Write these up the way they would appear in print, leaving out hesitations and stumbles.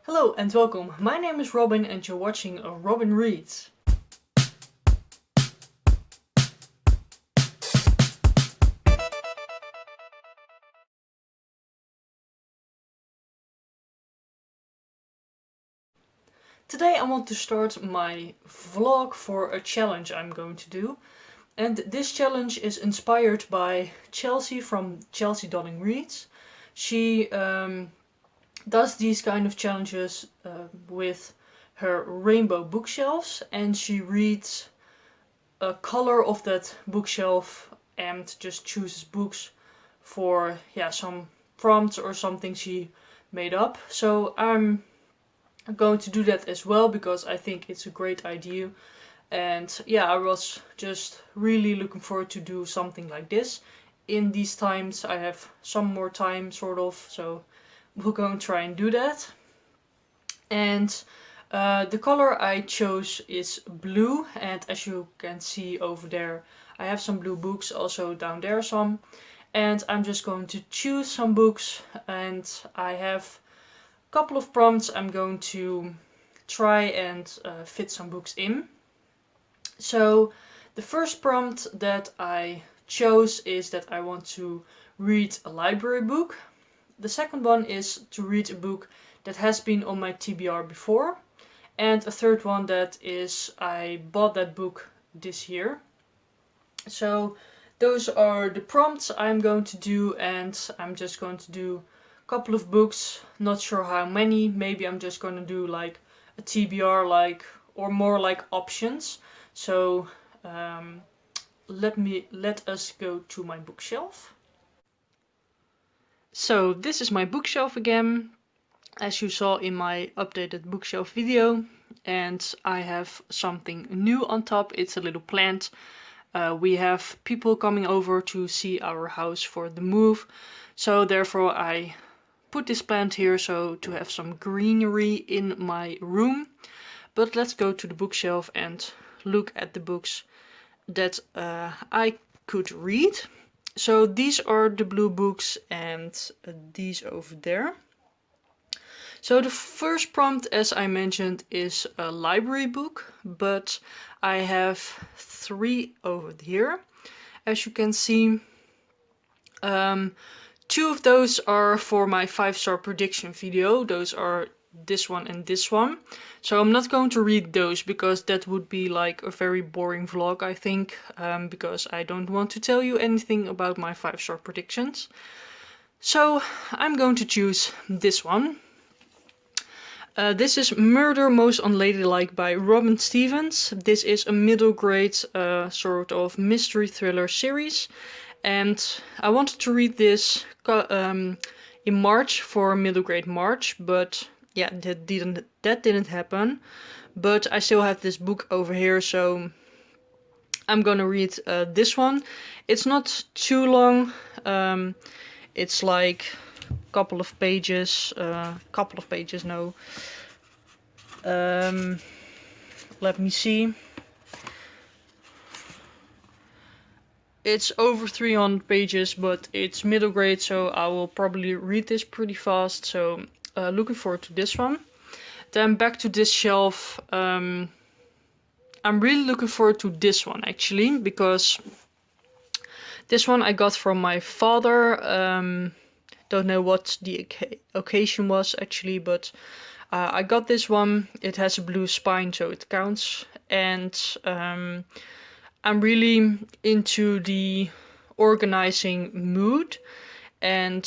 Hello and welcome. My name is Robin and you're watching Robin Reads. Today I want to start my vlog for a challenge I'm going to do. And this challenge is inspired by Chelsea from Chelsea Donning Reads. She does these kind of challenges with her rainbow bookshelves, and she reads a color of that bookshelf and just chooses books for some prompts or something she made up. So I'm going to do that as well because I think it's a great idea. And yeah, I was just really looking forward to do something like this. In these times I have some more time sort of, so we're going to try and do that. And the color I chose is blue, and as you can see over there I have some blue books, also down there some. And I'm just going to choose some books, and I have a couple of prompts I'm going to try and fit some books in. So the first prompt that I chose is that I want to read a library book. The second one is to read a book that has been on my TBR before. And a third one that is I bought that book this year. So those are the prompts I'm going to do, and I'm just going to do a couple of books, not sure how many. Maybe I'm just going to do like a TBR or more like options. So let us go to my bookshelf. So this is my bookshelf again, as you saw in my updated bookshelf video, and I have something new on top. It's a little plant. We have people coming over to see our house for the move, so therefore I put this plant here so to have some greenery in my room. But let's go to the bookshelf and look at the books that I could read. So these are the blue books, and these over there. So the first prompt, as I mentioned, is a library book, but I have 3 over here. As you can see, 2 of those are for my 5-star prediction video. Those are this one and this one. So I'm not going to read those because that would be like a very boring vlog, I think, because I don't want to tell you anything about my 5-star predictions. So I'm going to choose this one. This is Murder Most Unladylike by Robin Stevens. This is a middle grade sort of mystery thriller series. And I wanted to read this in March for middle grade March, but yeah, that didn't happen. But I still have this book over here, so I'm gonna read this one. It's not too long. It's like couple of pages, no. Let me see. It's over 300 pages, but it's middle grade, so I will probably read this pretty fast. So looking forward to this one. Then back to this shelf. I'm really looking forward to this one actually, because this one I got from my father. Don't know what the occasion was actually, but I got this one. It has a blue spine, so it counts. And I'm really into the organizing mood, and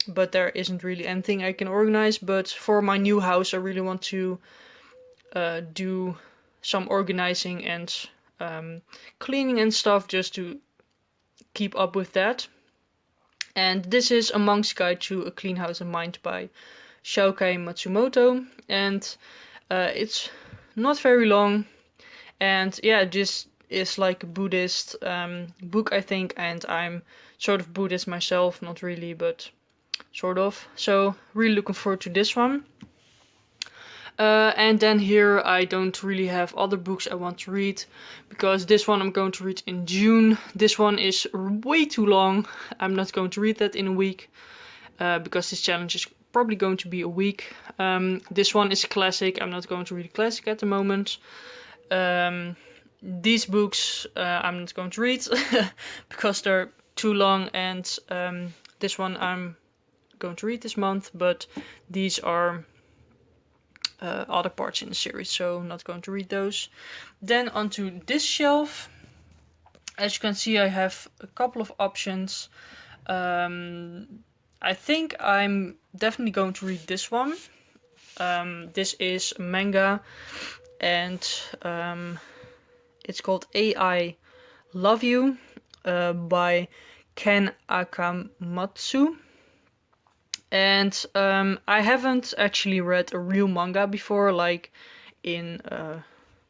but there isn't really anything I can organize. But for my new house, I really want to do some organizing and cleaning and stuff, just to keep up with that. And this is A Monk's Guide to a Clean House and Mind by Shoukei Matsumoto. And it's not very long. And yeah, this is like a Buddhist book, I think. And I'm sort of Buddhist myself. Not really, but sort of. So really looking forward to this one. And then here I don't really have other books I want to read, because this one I'm going to read in June. This one is way too long. I'm not going to read that in a week, because this challenge is probably going to be a week. This one is a classic. I'm not going to read a classic at the moment. These books I'm not going to read because they're too long, and this one I'm going to read this month, but these are other parts in the series, so I'm not going to read those. Then onto this shelf. As you can see, I have a couple of options. I think I'm definitely going to read this one. This is a manga, and it's called AI Love You by Ken Akamatsu. And I haven't actually read a real manga before, like in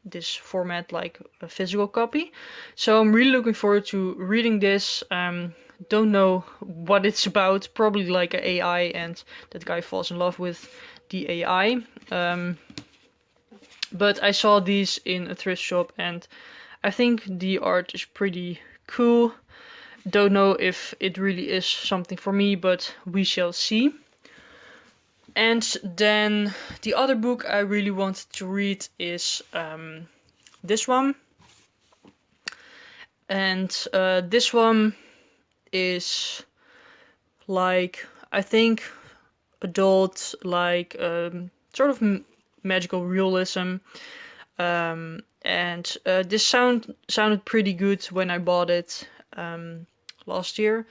this format, like a physical copy. So I'm really looking forward to reading this. Don't know what it's about. Probably like an AI, and that guy falls in love with the AI. But I saw these in a thrift shop, and I think the art is pretty cool. Don't know if it really is something for me, but we shall see. And then the other book I really wanted to read is this one. And this one is like, I think, adult, like sort of magical realism. And this sounded pretty good when I bought it last year.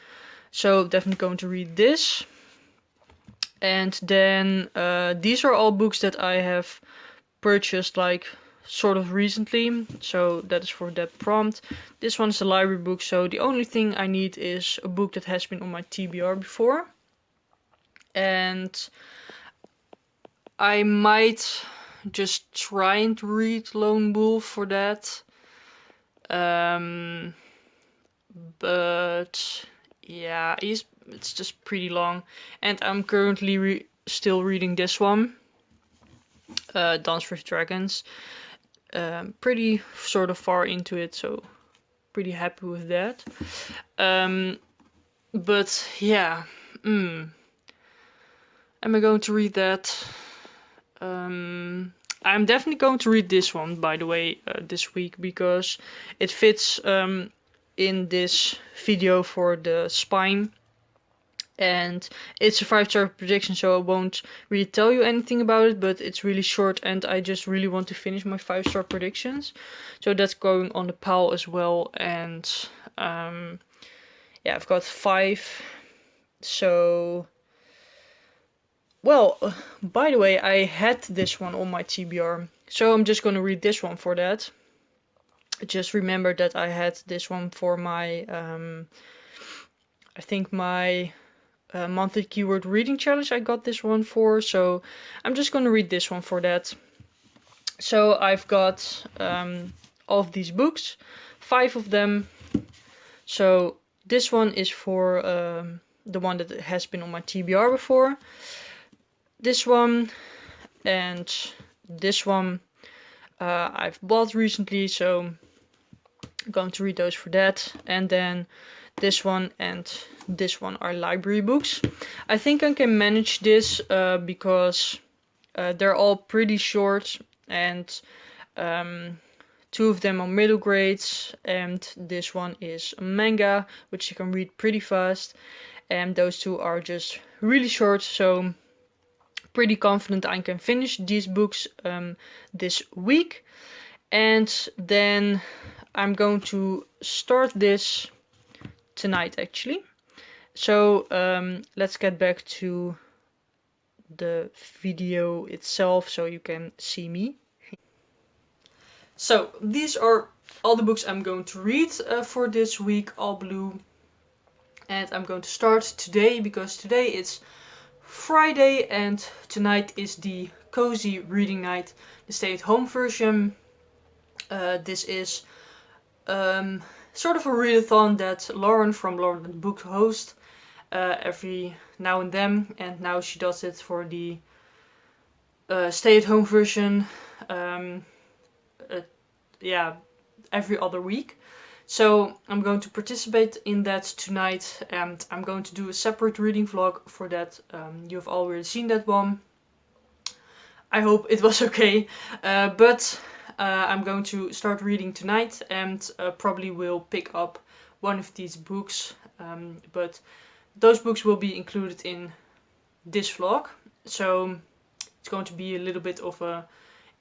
So definitely going to read this. And then these are all books that I have purchased like sort of recently. So that is for that prompt. This one's a library book, so the only thing I need is a book that has been on my TBR before. And I might just try and read Lone Wolf for that. But yeah, it's just pretty long. And I'm currently still reading this one, Dance with Dragons. Pretty sort of far into it, so pretty happy with that. But yeah, am I going to read that? I'm definitely going to read this one, by the way, this week, because it fits in this video for the spine. And it's a 5-star prediction, so I won't really tell you anything about it, but it's really short and I just really want to finish my 5-star predictions. So that's going on the pile as well. And yeah, I've got 5. So, well, by the way, I had this one on my TBR, so I'm just going to read this one for that. Just remember that I had this one for my, I think my monthly keyword reading challenge. I got this one for, so I'm just going to read this one for that. So I've got all of these books, 5 of them. So this one is for the one that has been on my TBR before. This one and this one I've bought recently, so I'm going to read those for that. And then this one and this one are library books. I think I can manage this because they're all pretty short, and 2 of them are middle grades, and this one is a manga, which you can read pretty fast, and those 2 are just really short, so pretty confident I can finish these books this week. And then I'm going to start this tonight, actually. So let's get back to the video itself so you can see me. So these are all the books I'm going to read for this week, all blue. And I'm going to start today because today it's Friday and tonight is the cozy reading night, the stay-at-home version. This is sort of a readathon that Lauren from Lauren and the Book hosts every now and then, and now she does it for the stay-at-home version. Yeah, every other week. So I'm going to participate in that tonight, and I'm going to do a separate reading vlog for that. You've already seen that one. I hope it was okay, but I'm going to start reading tonight, and probably will pick up one of these books, but those books will be included in this vlog, so it's going to be a little bit of a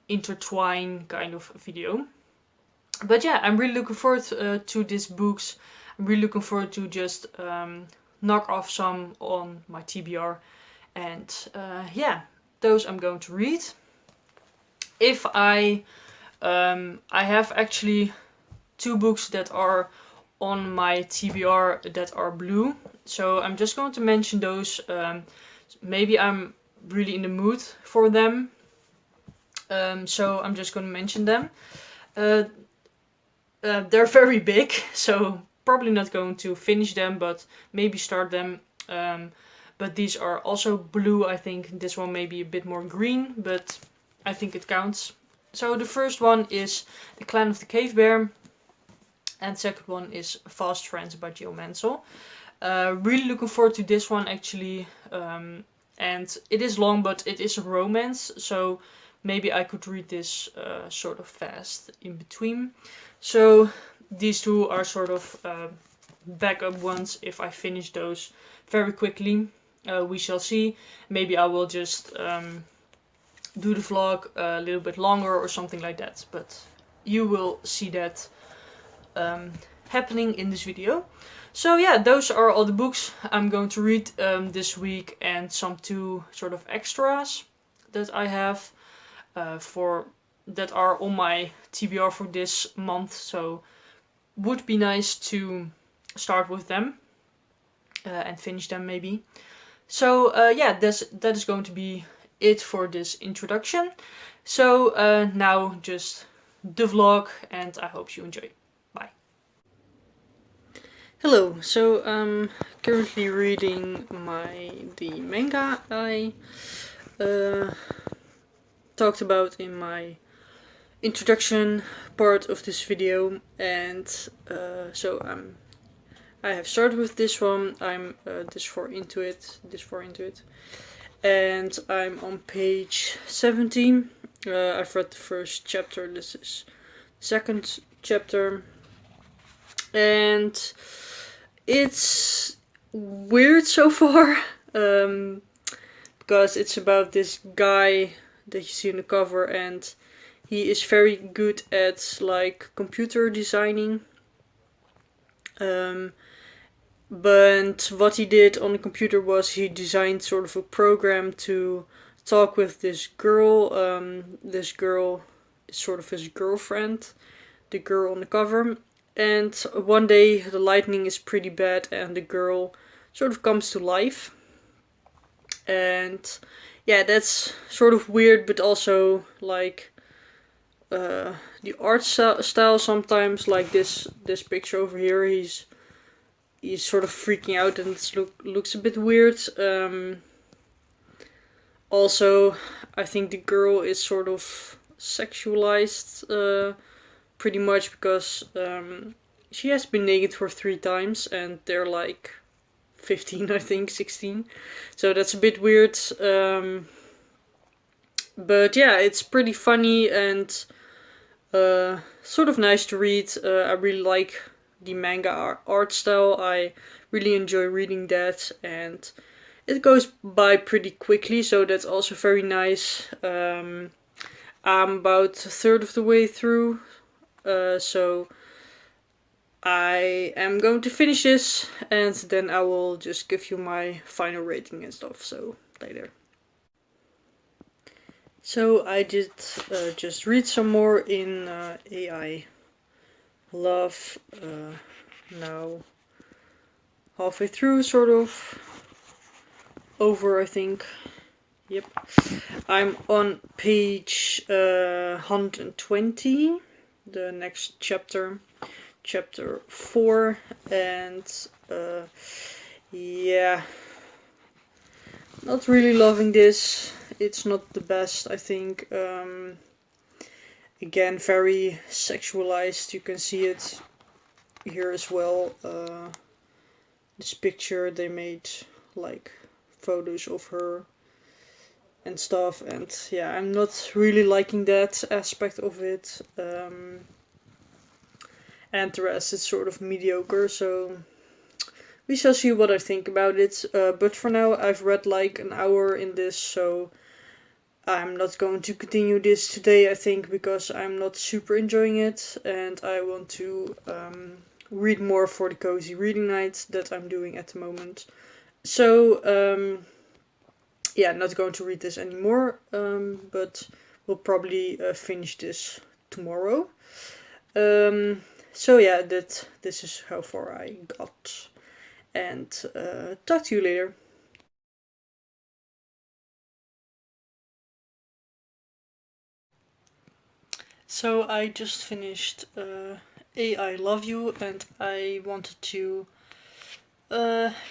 intertwine kind of video. But yeah, I'm really looking forward to these books. I'm really looking forward to just knock off some on my TBR, and yeah, those I'm going to read. If I have actually 2 books that are on my TBR that are blue, so I'm just going to mention those. Maybe I'm really in the mood for them, so I'm just going to mention them. They're very big, so probably not going to finish them, but maybe start them. But these are also blue. I think this one may be a bit more green, but I think it counts. So the first one is The Clan of the Cave Bear, and the second one is Fast Friends by Jill Mansell. Really looking forward to this one actually, and it is long, but it is a romance, so maybe I could read this sort of fast in between. So these 2 are sort of backup ones if I finish those very quickly. We shall see. Maybe I will just do the vlog a little bit longer or something like that, but you will see that happening in this video. So yeah, those are all the books I'm going to read this week, and some 2 sort of extras that I have that are on my TBR for this month, so would be nice to start with them and finish them maybe. So yeah, that is going to be it for this introduction. So now just the vlog, and I hope you enjoy. Bye. Hello, so I'm currently reading the manga I talked about in my introduction part of this video, and so I have started with this one. I'm this far into it, and I'm on page 17. I've read the first chapter. This is the second chapter, and it's weird so far, because it's about this guy that you see on the cover, and he is very good at like computer designing. But what he did on the computer was he designed sort of a program to talk with this girl. This girl is sort of his girlfriend, the girl on the cover. And one day the lightning is pretty bad and the girl sort of comes to life. And yeah, that's sort of weird, but also like the art style sometimes, like this picture over here, he's sort of freaking out and it looks a bit weird. Also, I think the girl is sort of sexualized pretty much, because she has been naked for 3 times and they're like 15, I think, 16. So that's a bit weird. But yeah, it's pretty funny and sort of nice to read. I really like the manga art style. I really enjoy reading that, and it goes by pretty quickly, so that's also very nice. I'm about a third of the way through, so I am going to finish this, and then I will just give you my final rating and stuff, so later. So I did just read some more in AI Love, now halfway through, sort of, over I think, yep. I'm on page 120, the next chapter, chapter 4, and yeah, not really loving this. It's not the best, I think. Again, very sexualized, you can see it here as well. This picture, they made like photos of her and stuff, and yeah, I'm not really liking that aspect of it. And the rest is sort of mediocre, so we shall see what I think about it. But for now, I've read like an hour in this, so I'm not going to continue this today, I think, because I'm not super enjoying it, and I want to read more for the cozy reading night that I'm doing at the moment. So, yeah, not going to read this anymore, but we'll probably finish this tomorrow. So yeah, this is how far I got, and talk to you later. So I just finished I Love You, and I wanted to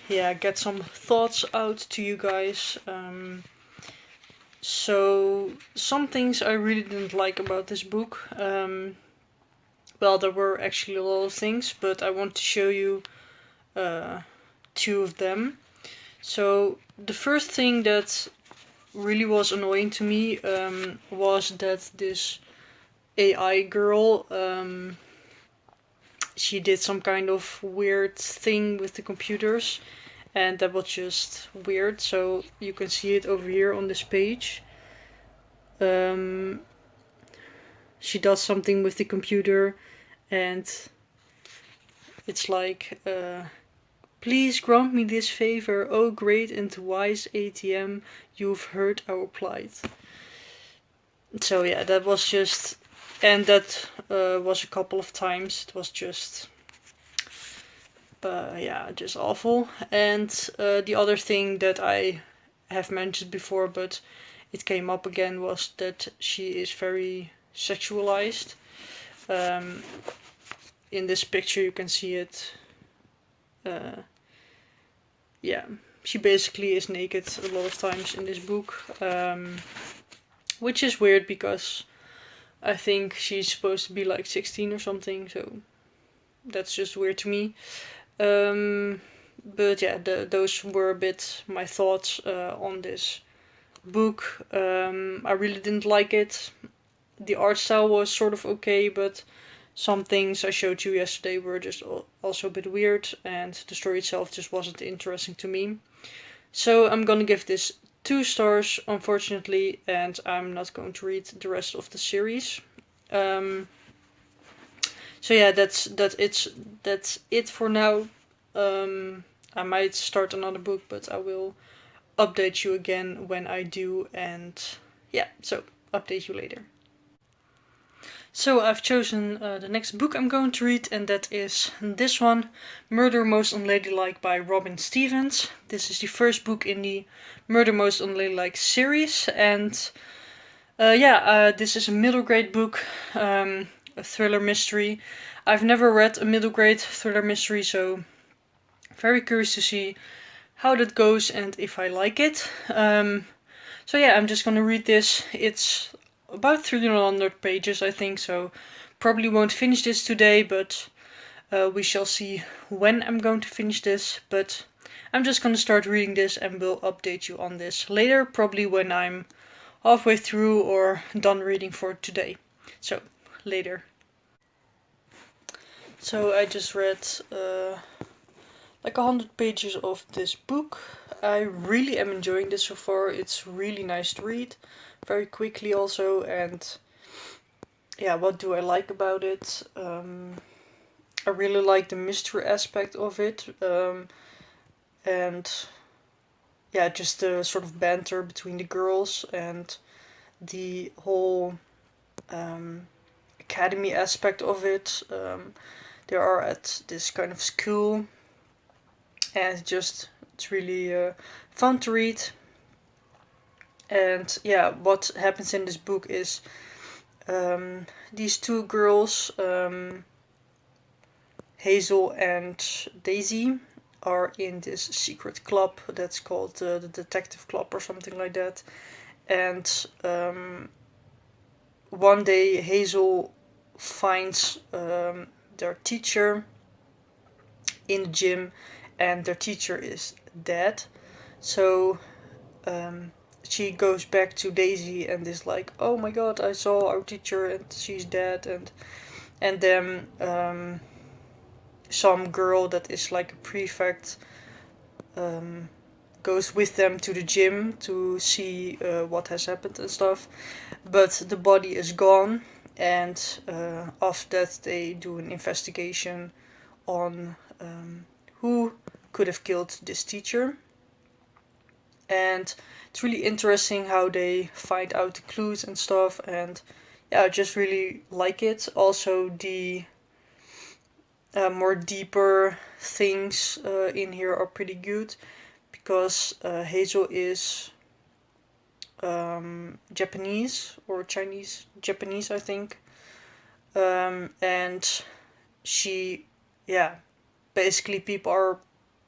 yeah, get some thoughts out to you guys. So some things I really didn't like about this book. Well, there were actually a lot of things, but I want to show you uh, two of them. So the first thing that really was annoying to me was that this AI girl, she did some kind of weird thing with the computers, and that was just weird. So you can see it over here on this page. Um, she does something with the computer, and it's like, please grant me this favor, oh great and wise ATM, you've heard our plight. So yeah, that was just, and that was a couple of times. It was just, yeah, just awful. And the other thing that I have mentioned before, but it came up again, was that she is very sexualized. Um, in this picture, you can see it. Yeah, she basically is naked a lot of times in this book, which is weird because I think she's supposed to be like 16 or something, so that's just weird to me. But yeah, those were a bit my thoughts on this book. I really didn't like it. The art style was sort of okay, but some things I showed you yesterday were just also a bit weird, and the story itself just wasn't interesting to me. So I'm gonna give this 2 stars, unfortunately, and I'm not going to read the rest of the series. Um, so yeah, that's it for now. I might start another book, but I will update you again when I do, and yeah, so update you later. So I've chosen the next book I'm going to read, and that is this one, Murder Most Unladylike by Robin Stevens. This is the first book in the Murder Most Unladylike series, and yeah, this is a middle grade book, a thriller mystery. I've never read a middle grade thriller mystery, so very curious to see how that goes and if I like it. So yeah, I'm just gonna read this. It's about 300 pages, I think, so probably won't finish this today, but we shall see when I'm going to finish this. But I'm just gonna start reading this and will update you on this later, probably when I'm halfway through or done reading for today. So, later. So I just read like 100 pages of this book. I really am enjoying this so far. It's really nice to read, very quickly also, and yeah, what do I like about it? I really like the mystery aspect of it, and yeah, just the sort of banter between the girls and the whole academy aspect of it. They are at this kind of school, and it's really fun to read. And yeah, what happens in this book is these two girls, Hazel and Daisy, are in this secret club that's called the Detective Club or something like that. And one day Hazel finds their teacher, in the gym and their teacher is dead. So she goes back to Daisy and is like, "Oh my god, I saw our teacher and she's dead." And then some girl that is like a prefect goes with them to the gym to see what has happened and stuff. But the body is gone, and after that they do an investigation on who could have killed this teacher. And it's really interesting how they find out the clues and stuff, and yeah, I just really like it. Also, the more deeper things in here are pretty good, because Hazel is Japanese or Japanese, I think. And she, yeah, basically people are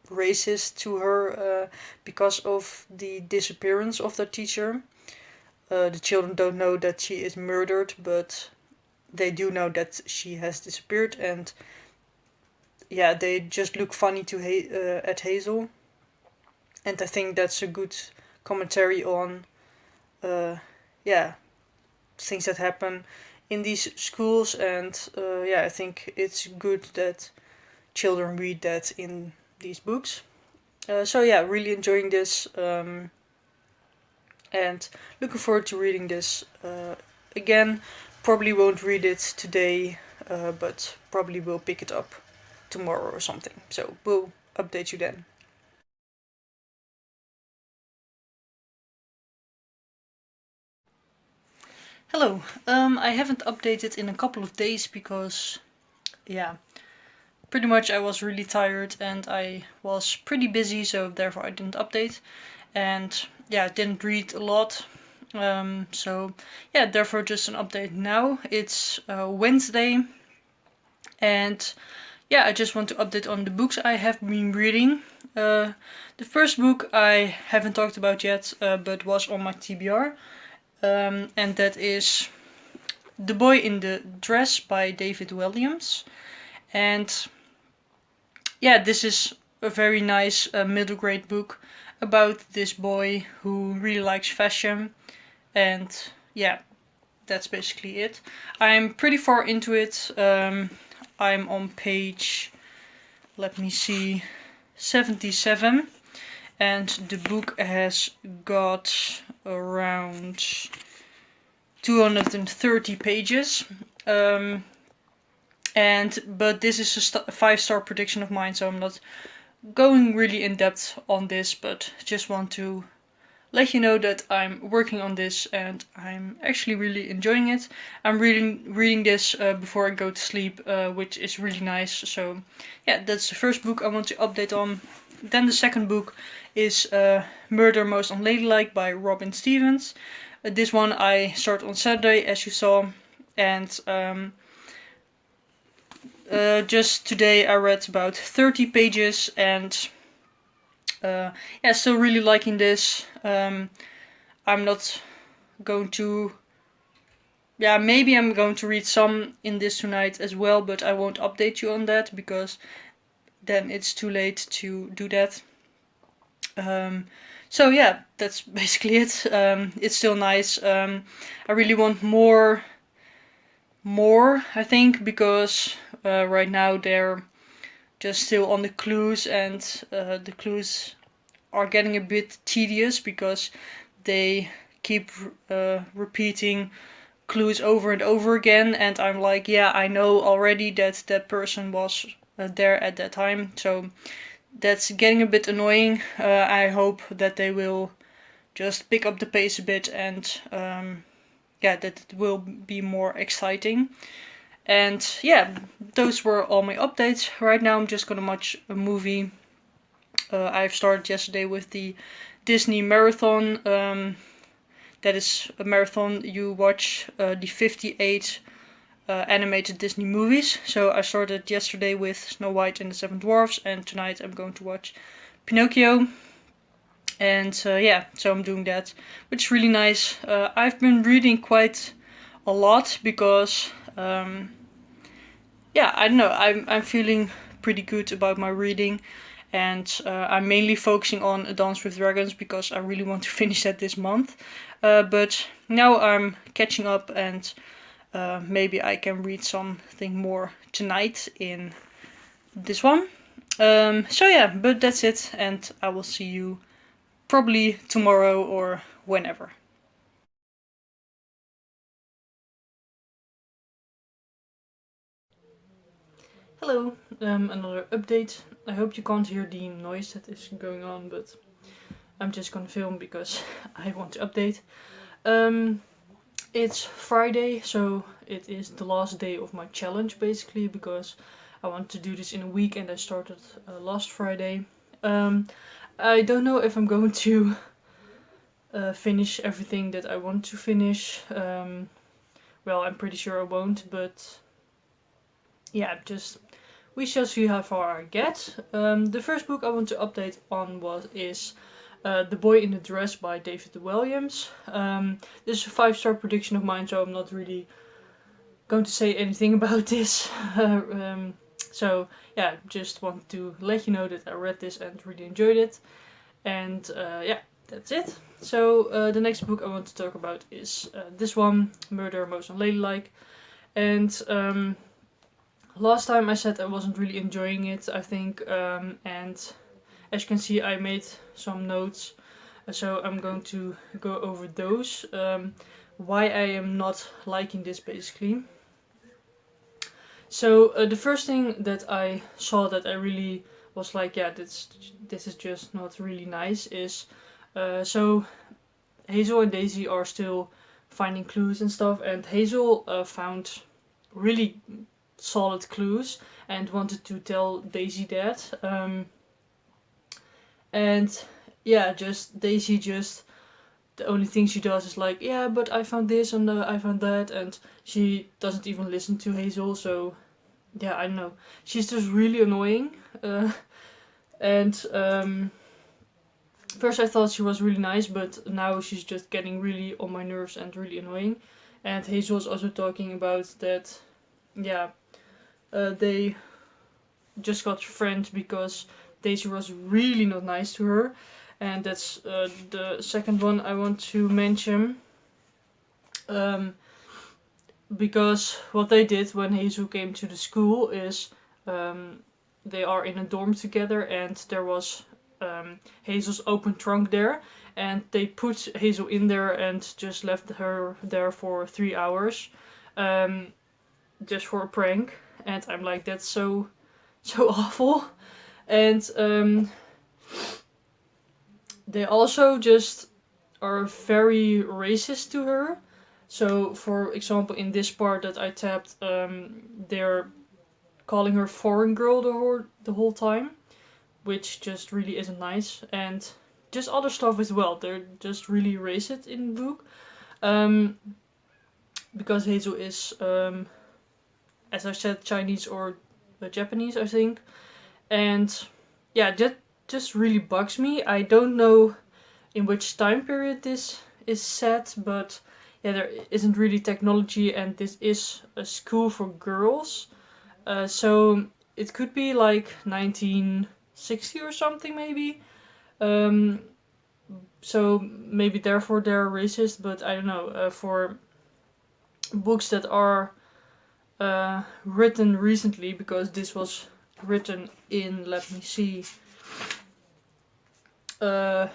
racist to her because of the disappearance of the teacher. The children don't know that she is murdered, but they do know that she has disappeared, and yeah, they just look funny to at Hazel. And I think that's a good commentary on yeah, things that happen in these schools. And yeah, I think it's good that children read that in these books. So yeah, really enjoying this, and looking forward to reading this again. Probably won't read it today, but probably will pick it up tomorrow or something. So we'll update you then. Hello. I haven't updated in a couple of days because, yeah, pretty much I was really tired and I was pretty busy, so therefore I didn't update. And yeah, I didn't read a lot. So yeah, therefore just an update now. It's Wednesday, and yeah, I just want to update on the books I have been reading. The first book I haven't talked about yet, but was on my TBR, and that is The Boy in the Dress by David Williams. And yeah, this is a very nice middle grade book about this boy who really likes fashion. And yeah, that's basically it. I'm pretty far into it. I'm on page, let me see, 77. And the book has got around 230 pages. But this is a 5-star prediction of mine, so I'm not going really in depth on this, but just want to let you know that I'm working on this and I'm actually really enjoying it. I'm reading this before I go to sleep, which is really nice. So yeah, that's the first book I want to update on. Then the second book is Murder Most Unladylike by Robin Stevens. This one I started on Saturday, as you saw, and just today I read about 30 pages, and yeah, still really liking this. I'm not going to, yeah, maybe I'm going to read some in this tonight as well, but I won't update you on that because then it's too late to do that. So yeah, that's basically it. It's still nice. I really want more, I think, because right now they're just still on the clues, and the clues are getting a bit tedious because they keep repeating clues over and over again, and I'm like, yeah, I know already that that person was there at that time, so that's getting a bit annoying. I hope that they will just pick up the pace a bit, and yeah, that it will be more exciting. And yeah, those were all my updates. Right now I'm just gonna watch a movie. I've started yesterday with the Disney Marathon. That is a marathon you watch the 58 animated Disney movies. So I started yesterday with Snow White and the Seven Dwarfs, and tonight I'm going to watch Pinocchio. And yeah, so I'm doing that, which is really nice. I've been reading quite a lot because yeah, I don't know, I'm feeling pretty good about my reading, and I'm mainly focusing on A Dance with Dragons because I really want to finish that this month. But now I'm catching up, and maybe I can read something more tonight in this one. So yeah, but that's it, and I will see you probably tomorrow or whenever. Hello, another update. I hope you can't hear the noise that is going on, but I'm just gonna film because I want to update. It's Friday, so it is the last day of my challenge basically, because I want to do this in a week and I started last Friday. I don't know if I'm going to finish everything that I want to finish. Well, I'm pretty sure I won't, but yeah, we shall see how far I get. The first book I want to update on is The Boy in the Dress by David Williams. This is a 5-star prediction of mine, so I'm not really going to say anything about this. So yeah, just want to let you know that I read this and really enjoyed it. And yeah, that's it. So the next book I want to talk about is this one, Murder Most Unladylike. And last time I said I wasn't really enjoying it, I think, and as you can see I made some notes, so I'm going to go over those, why I am not liking this basically. So the first thing that I saw that I really was like, yeah, this is just not really nice, is so Hazel and Daisy are still finding clues and stuff, and Hazel found really solid clues and wanted to tell Daisy that. And yeah, just Daisy just the only thing she does is like, yeah, but I found this and I found that, and she doesn't even listen to Hazel. So yeah, I don't know. She's just really annoying. And first I thought she was really nice, but now she's just getting really on my nerves and really annoying. And Hazel was also talking about that, yeah, they just got friends because Daisy was really not nice to her. And that's the second one I want to mention. Um, because what they did when Hazel came to the school is they are in a dorm together, and there was Hazel's open trunk there, and they put Hazel in there and just left her there for 3 hours, um, just for a prank. And I'm like, that's so awful. And they also just are very racist to her. So, for example, in this part that I tapped, they're calling her foreign girl the whole time, which just really isn't nice. And just other stuff as well. They're just really racist in the book. Um, because Hazel is, as I said, Chinese or Japanese, I think. And yeah, that just really bugs me. I don't know in which time period this is set, but yeah, there isn't really technology, and this is a school for girls. So it could be like 1960 or something, maybe. Um, so maybe therefore they're racist, but I don't know. For books that are written recently, because this was written in, let me see, uh,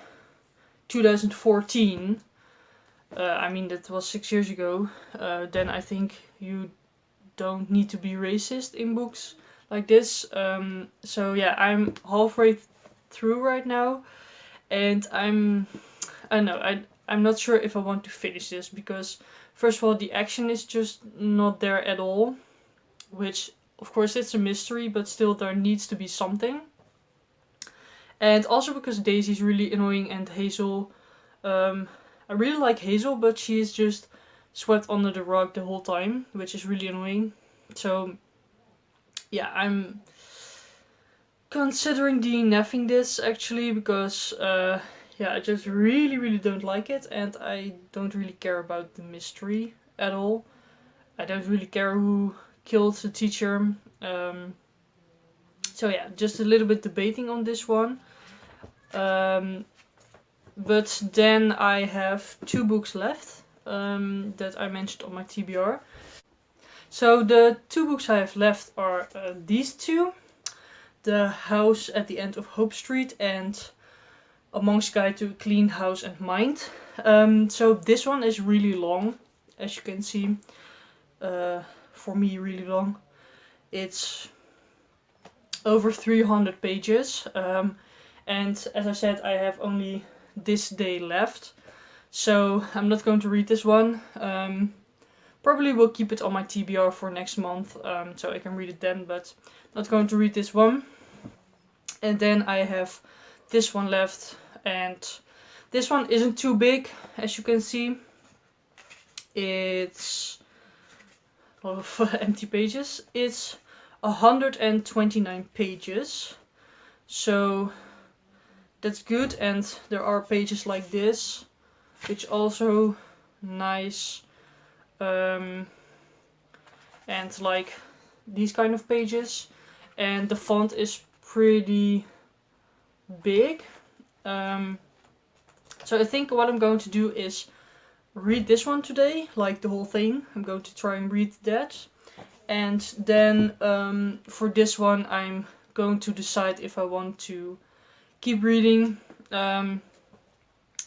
2014. I mean, that was 6 years ago. Then I think you don't need to be racist in books like this. So yeah, I'm halfway through right now, and I don't know, I'm not sure if I want to finish this, because first of all, the action is just not there at all, which of course it's a mystery, but still there needs to be something. And also because Daisy's really annoying, and Hazel, I really like Hazel, but she is just swept under the rug the whole time, which is really annoying. So yeah, I'm considering DNFing this actually, because yeah, I just really don't like it, and I don't really care about the mystery at all. I don't really care who killed the teacher. So yeah, just a little bit debating on this one. But then I have 2 books left that I mentioned on my TBR. So the 2 books I have left are these 2. The House at the End of Hope Street and A Monk's Guide to a Clean House and Mind. So this one is really long, as you can see. For me, really long. It's over 300 pages. And as I said, I have only this day left. So I'm not going to read this one. Probably will keep it on my TBR for next month, so I can read it then, but not going to read this one. And then I have this one left, and this one isn't too big, as you can see. It's a lot of empty pages. It's 129 pages, so that's good. And there are pages like this, which also nice. And like these kind of pages, and the font is pretty big. So I think what I'm going to do is read this one today, like the whole thing. I'm going to try and read that, and then for this one I'm going to decide if I want to keep reading. I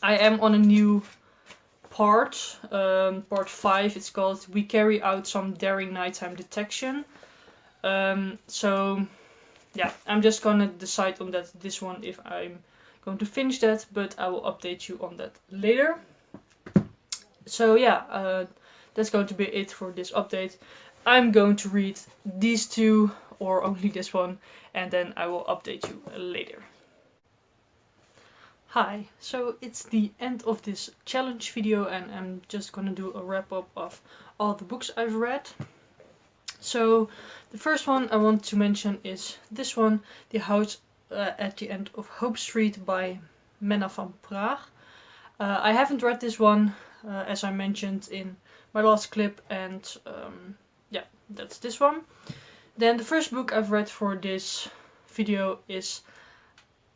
am on a new part 5. It's called We Carry Out Some Daring Nighttime Detection. So yeah, I'm just gonna decide on this one if I'm going to finish that, but I will update you on that later. So yeah, that's going to be it for this update. I'm going to read these 2 or only this one, and then I will update you later. Hi, so it's the end of this challenge video, and I'm just gonna do a wrap up of all the books I've read. So the first one I want to mention is this one, The House at the End of Hope Street by Menna van Praag. I haven't read this one, as I mentioned in my last clip, and yeah, that's this one. Then the first book I've read for this video is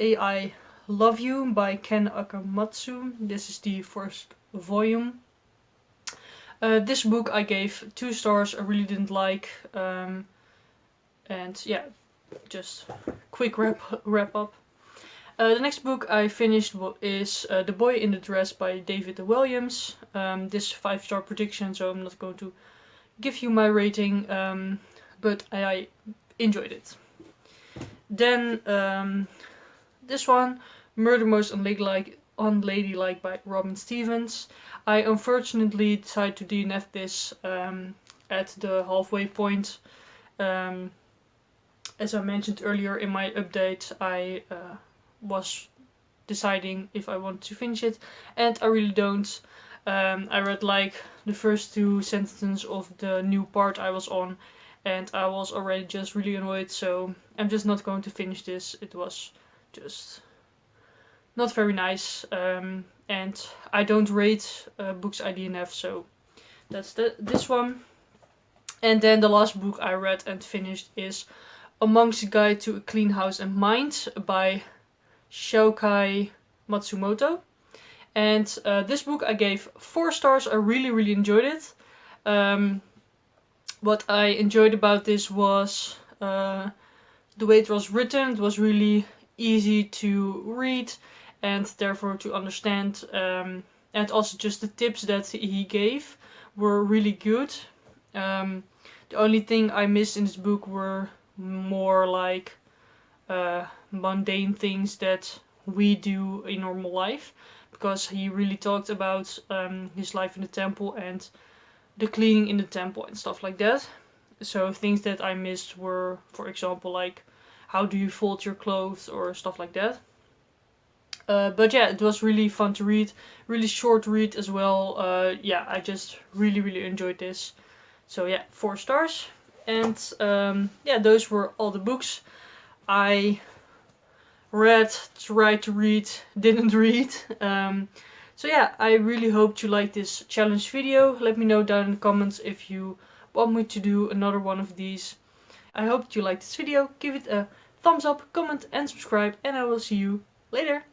I Love You by Ken Akamatsu. This is the first volume. This book I gave 2 stars. I really didn't like. And yeah, just quick wrap up. The next book I finished is The Boy in the Dress by David Williams. This 5-star prediction, so I'm not going to give you my rating, but I enjoyed it. Then this one, Murder Most Unladylike by Robin Stevens. I unfortunately decided to DNF this at the halfway point. As I mentioned earlier in my update, I was deciding if I want to finish it, and I really don't. I read like the first 2 sentences of the new part I was on, and I was already just really annoyed, so I'm just not going to finish this. It was just not very nice, and I don't rate books I DNF, so that's this one. And then the last book I read and finished is A Monk's Guide to a Clean House and Mind by Shoukai Matsumoto. And this book I gave 4 stars. I really enjoyed it. What I enjoyed about this was the way it was written. It was really easy to read and therefore to understand, and also just the tips that he gave were really good. The only thing I missed in this book were more like mundane things that we do in normal life, because he really talked about his life in the temple and the cleaning in the temple and stuff like that. So things that I missed were, for example, like how do you fold your clothes or stuff like that. But yeah, it was really fun to read, really short read as well. Yeah, I just really enjoyed this. So yeah, 4 stars. And yeah, those were all the books I read, tried to read, didn't read. So yeah, I really hope you liked this challenge video. Let me know down in the comments if you want me to do another one of these. I hope you liked this video. Give it a thumbs up, comment and subscribe, and I will see you later.